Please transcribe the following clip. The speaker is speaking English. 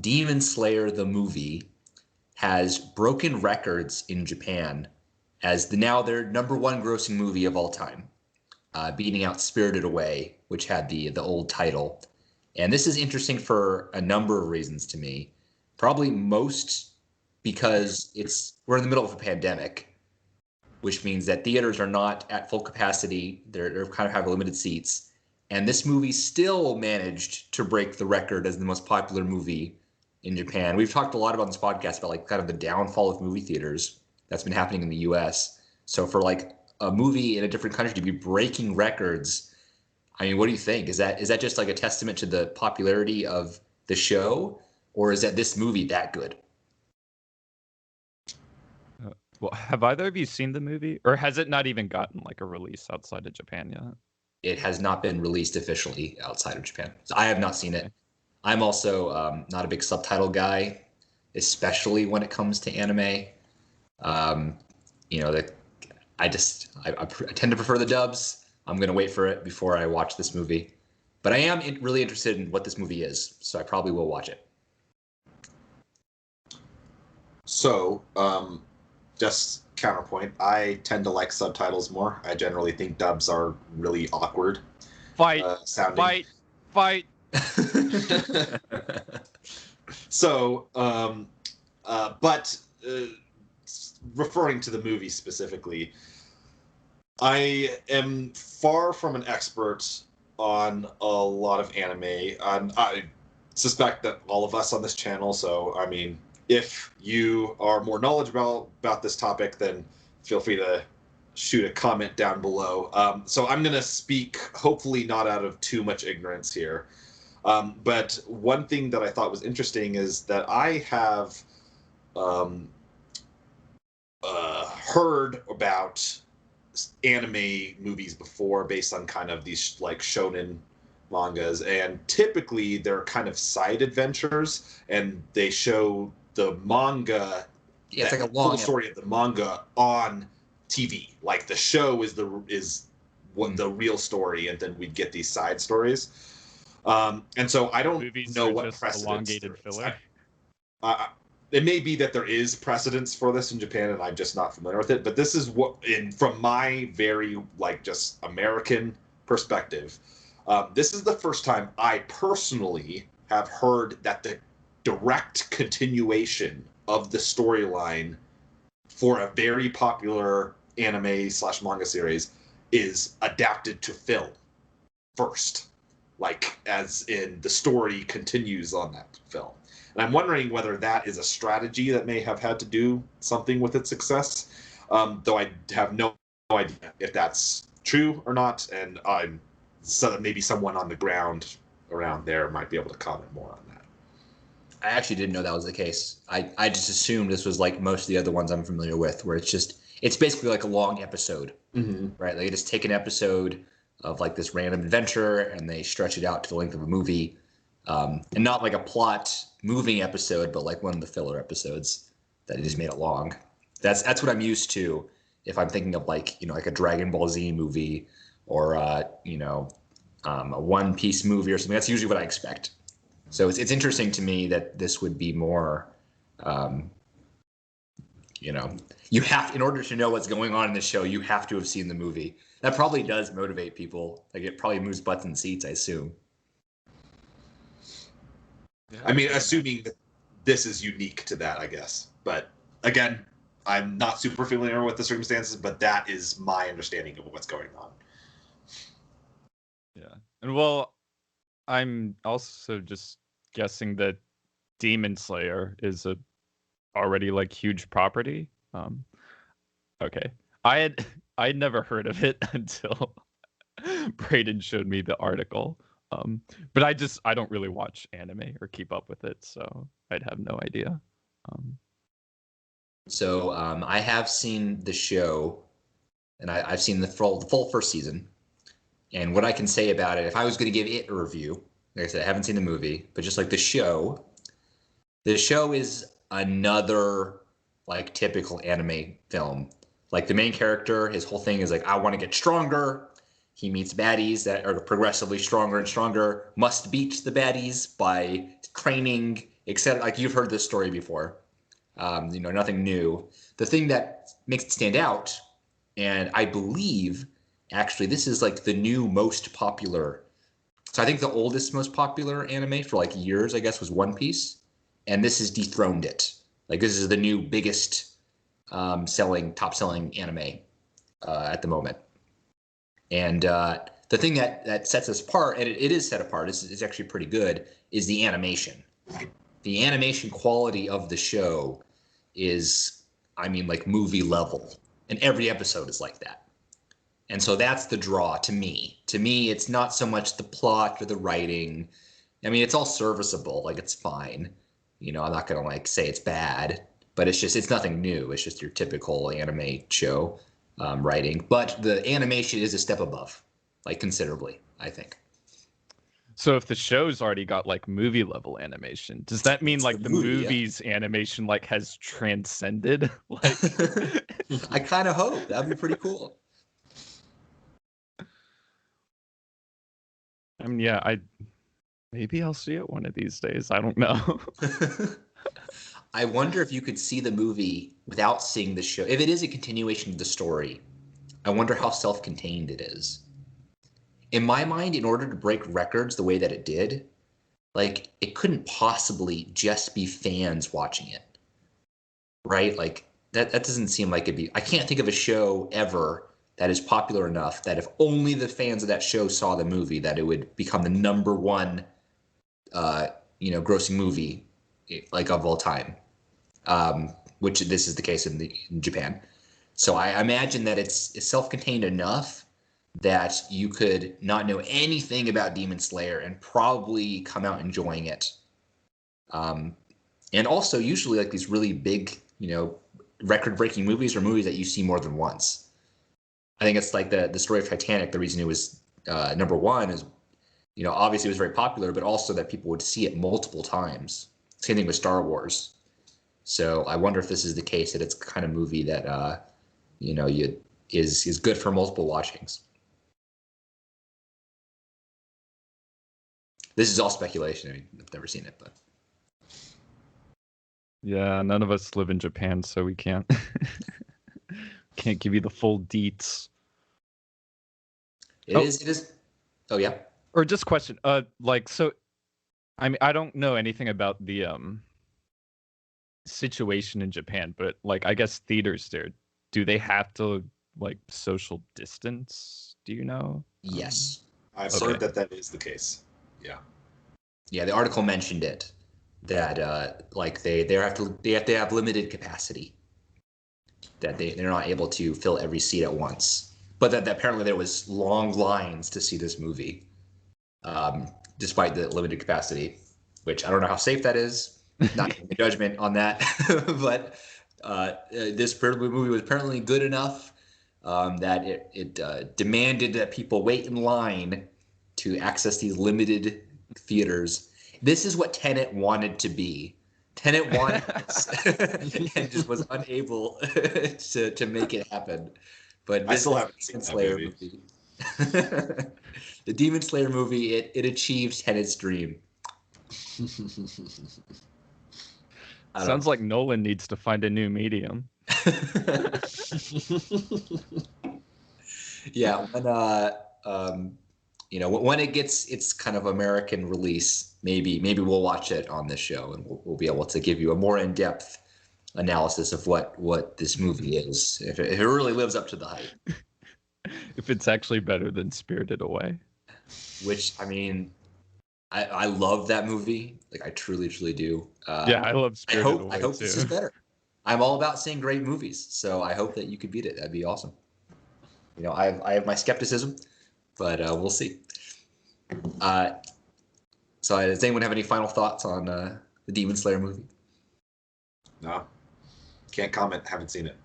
Demon Slayer the movie has broken records in Japan as now their number one grossing movie of all time, beating out Spirited Away, which had the old title. And this is interesting for a number of reasons to me. Probably most because we're in the middle of a pandemic, which means that theaters are not at full capacity. They're kind of have limited seats. And this movie still managed to break the record as the most popular movie in Japan. We've talked a lot about this podcast about like kind of the downfall of movie theaters that's been happening in the US. So for like a movie in a different country to be breaking records, I mean, what do you think? Is that just like a testament to the popularity of the show, or is that this movie that good? Well, have either of you seen the movie, or has it not even gotten like a release outside of Japan yet? It has not been released officially outside of Japan. So I have not seen it. I'm also not a big subtitle guy, especially when it comes to anime. You know, I tend to prefer the dubs. I'm going to wait for it before I watch this movie. But I am really interested in what this movie is, so I probably will watch it. So, just counterpoint, I tend to like subtitles more. I generally think dubs are really awkward. Fight! So, but referring to the movie specifically, I am far from an expert on a lot of anime. I suspect that all of us on this channel, so I mean, if you are more knowledgeable about this topic, then feel free to shoot a comment down below. So I'm going to speak, hopefully not out of too much ignorance here. But one thing that I thought was interesting is that I have heard about anime movies before based on kind of these like shonen mangas, and typically they're kind of side adventures, and they show the manga, it's like a long full story of the manga on TV. Like the show is what the real story, and then we'd get these side stories. And so I don't know what precedence elongated filler. It may be that there is precedence for this in Japan, and I'm just not familiar with it. But this is from my very just American perspective, this is the first time I personally have heard that the direct continuation of the storyline for a very popular anime/manga series is adapted to film first, like as in the story continues on that film. And I'm wondering whether that is a strategy that may have had to do something with its success, though I have no idea if that's true or not, and so maybe someone on the ground around there might be able to comment more on that. I actually didn't know that was the case. I just assumed this was like most of the other ones I'm familiar with, where it's basically like a long episode, right? They just take an episode of like this random adventure and they stretch it out to the length of a movie, and not like a plot moving episode, but like one of the filler episodes that it just made it long. That's what I'm used to if I'm thinking of like like a Dragon Ball Z movie or a One Piece movie or something. That's usually what I expect. So it's interesting to me that this would be more, you have, in order to know what's going on in the show, you have to have seen the movie. That probably does motivate people. Like it probably moves butts and seats, I assume. Yeah, I mean, assuming that this is unique to that, I guess. But again, I'm not super familiar with the circumstances, but that is my understanding of what's going on. Yeah. And well, I'm also just guessing that Demon Slayer is a already like huge property. Okay. I'd never heard of it until Brayden showed me the article. But I don't really watch anime or keep up with it, so I'd have no idea. So I have seen the show, and I've seen the full first season. And what I can say about it, if I was going to give it a review, like I said, I haven't seen the movie, but just like the show is another like typical anime film. Like the main character, his whole thing is like, I want to get stronger. He meets baddies that are progressively stronger and stronger, must beat the baddies by training except like you've heard this story before. Nothing new. The thing that makes it stand out, and I believe actually this is like the new most popular. So I think the oldest, most popular anime for like years, I guess, was One Piece, and this has dethroned it. Like this is the new biggest top selling anime at the moment. And the thing that sets us apart, and it is set apart, is actually pretty good, is the animation. The animation quality of the show is, I mean, like movie level. And every episode is like that. And so that's the draw to me. To me, it's not so much the plot or the writing. I mean, it's all serviceable. Like, it's fine. I'm not going to, like, say it's bad. But it's nothing new. It's just your typical anime show writing. But the animation is a step above, like, considerably, I think. So if the show's already got like movie level animation, does that mean like the movie's animation like has transcended? Like, I kind of hope that'd be pretty cool. I mean, yeah, maybe I'll see it one of these days. I don't know. I wonder if you could see the movie without seeing the show. If it is a continuation of the story, I wonder how self-contained it is. In my mind, in order to break records the way that it did, like, it couldn't possibly just be fans watching it, right? Like, that doesn't seem like it'd be. I can't think of a show ever that is popular enough that if only the fans of that show saw the movie, that it would become the number one, grossing movie, like, of all time. Which this is the case in Japan. So I imagine that it's self-contained enough that you could not know anything about Demon Slayer and probably come out enjoying it. And also, usually, like, these really big, record-breaking movies are movies that you see more than once. I think it's like the story of Titanic. The reason it was number one is, obviously it was very popular, but also that people would see it multiple times. Same thing with Star Wars. So I wonder if this is the case, that it's the kind of movie that, is good for multiple watchings. This is all speculation. I mean, I've never seen it, but yeah, none of us live in Japan, so we can't give you the full deets. It is. Oh yeah. Or just question. So, I mean, I don't know anything about the situation in Japan, but like, I guess theaters there, do they have to like social distance? Do you know? Yes. I've heard that is the case. Yeah. Yeah, the article mentioned it, that like they have to have limited capacity, that they're not able to fill every seat at once, but that apparently there was long lines to see this movie, despite the limited capacity, which I don't know how safe that is. Not giving a judgment on that, but this movie was apparently good enough that it demanded that people wait in line to access these limited theaters. This is what Tenet wanted to be. Tenet wanted this and just was unable to make it happen. But I still haven't seen that movie. The Demon Slayer movie, it achieved Tenet's dream. Sounds like Nolan needs to find a new medium. Yeah, when it gets its kind of American release, maybe we'll watch it on this show, and we'll be able to give you a more in-depth analysis of what this movie is, if it really lives up to the hype. If it's actually better than Spirited Away. Which, I mean, I love that movie. Like, I truly do. Yeah, I love Spirited Away. I hope this is better. I'm all about seeing great movies, so I hope that you could beat it. That'd be awesome. I have my skepticism, but we'll see. So does anyone have any final thoughts on the Demon Slayer movie? No. Can't comment. Haven't seen it.